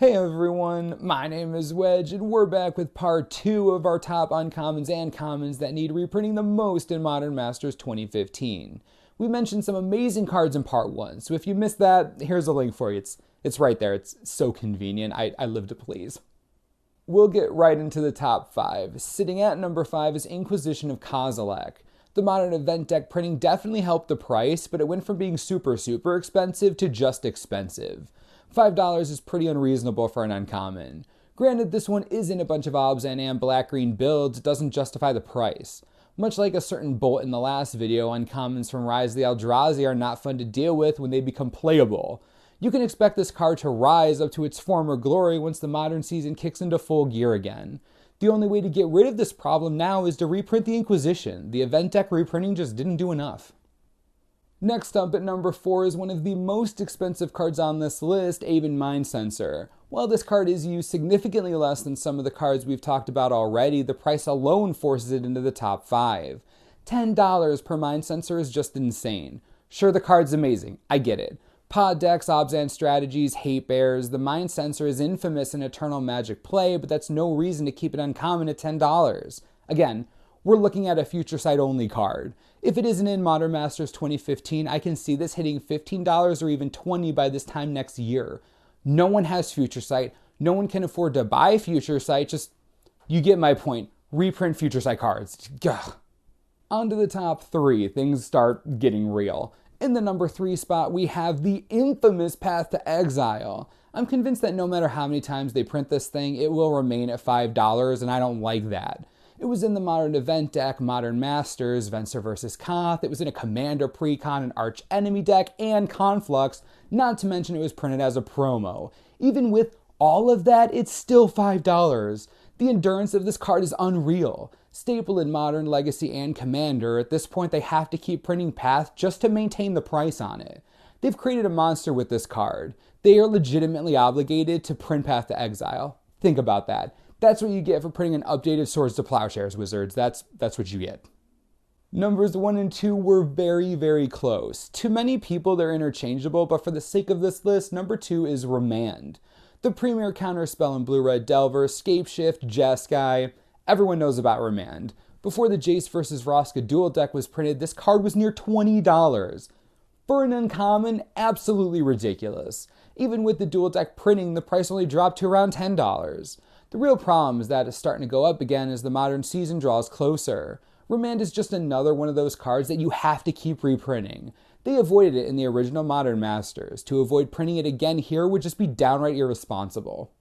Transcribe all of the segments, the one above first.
Hey everyone, my name is Wedge, and we're back with part 2 of our top uncommons and commons that need reprinting the most in Modern Masters 2015. We mentioned some amazing cards in part 1, so if you missed that, here's a link for you. It's right there. It's so convenient. I live to please. We'll get right into the top 5. Sitting at number 5 is Inquisition of Kozilek. The modern event deck printing definitely helped the price, but it went from being super expensive to just expensive. $5 is pretty unreasonable for an uncommon. Granted, this one isn't a bunch of Obzan and black-green builds, it doesn't justify the price. Much like a certain bolt in the last video, uncommons from Rise of the Eldrazi are not fun to deal with when they become playable. You can expect this card to rise up to its former glory once the modern season kicks into full gear again. The only way to get rid of this problem now is to reprint the Inquisition. The event deck reprinting just didn't do enough. Next up at number 4 is one of the most expensive cards on this list, Aven Mindsensor. While this card is used significantly less than some of the cards we've talked about already, the price alone forces it into the top 5. $10 per Mindsensor is just insane. Sure, the card's amazing, I get it. Pod decks, Obzan strategies, hate bears, the Mindsensor is infamous in Eternal Magic play, but that's no reason to keep it uncommon at $10. Again, we're looking at a Future Sight only card. If it isn't in Modern Masters 2015, I can see this hitting $15 or even $20 by this time next year. No one has Future Sight. No one can afford to buy Future Sight. Just, you get my point. Reprint Future Sight cards. Gah. On to the top 3. Things start getting real. In the number 3 spot, we have the infamous Path to Exile. I'm convinced that no matter how many times they print this thing, it will remain at $5, and I don't like that. It was in the Modern Event deck, Modern Masters, Venser vs. Koth. It was in a Commander Precon, an Arch Enemy deck, and Conflux, not to mention it was printed as a promo. Even with all of that, it's still $5. The endurance of this card is unreal. Staple in Modern, Legacy, and Commander, at this point they have to keep printing Path just to maintain the price on it. They've created a monster with this card. They are legitimately obligated to print Path to Exile. Think about that. That's what you get for printing an updated Swords to Plowshares, Wizards. That's what you get. Numbers 1 and 2 were very close. To many people, they're interchangeable, but for the sake of this list, number 2 is Remand. The premier counterspell in Blue-Red Delver, Scapeshift, Jeskai. Everyone knows about Remand. Before the Jace vs. Vraska dual deck was printed, this card was near $20. For an uncommon, absolutely ridiculous. Even with the dual deck printing, the price only dropped to around $10. The real problem is that it's starting to go up again as the modern season draws closer. Remand is just another one of those cards that you have to keep reprinting. They avoided it in the original Modern Masters. To avoid printing it again here would just be downright irresponsible.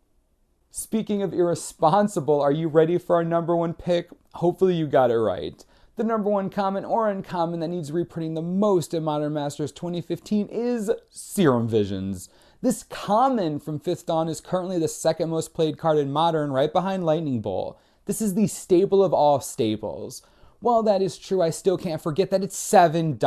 Speaking of irresponsible, are you ready for our number 1 pick? Hopefully you got it right. The number 1 common or uncommon that needs reprinting the most in Modern Masters 2015 is Serum Visions. This common from 5th Dawn is currently the second most played card in Modern, right behind Lightning Bolt. This is the staple of all staples. While that is true, I still can't forget that it's $7.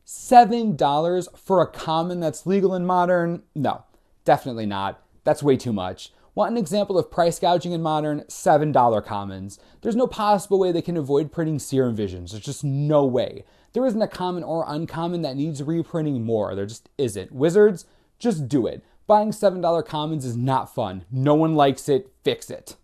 $7 for a common that's legal in Modern? No, definitely not. That's way too much. Want an example of price gouging in Modern? $7 commons. There's no possible way they can avoid printing Serum Visions. There's just no way. There isn't a common or uncommon that needs reprinting more. There just isn't. Wizards? Just do it. Buying $7 commons is not fun. No one likes it. Fix it.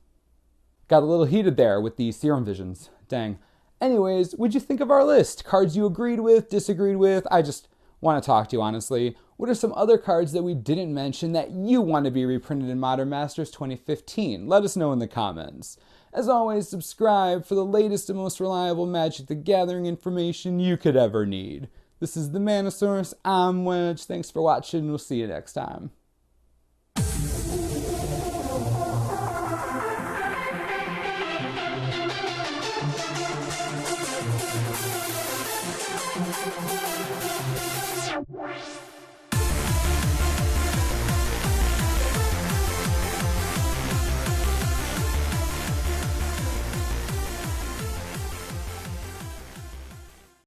Got a little heated there with the Serum Visions. Dang. Anyways, what'd you think of our list? Cards you agreed with, disagreed with? I just want to talk to you, honestly. What are some other cards that we didn't mention that you want to be reprinted in Modern Masters 2015? Let us know in the comments. As always, subscribe for the latest and most reliable Magic the Gathering information you could ever need. This is the Manosaurus. I'm Wedge. Thanks for watching. We'll see you next time.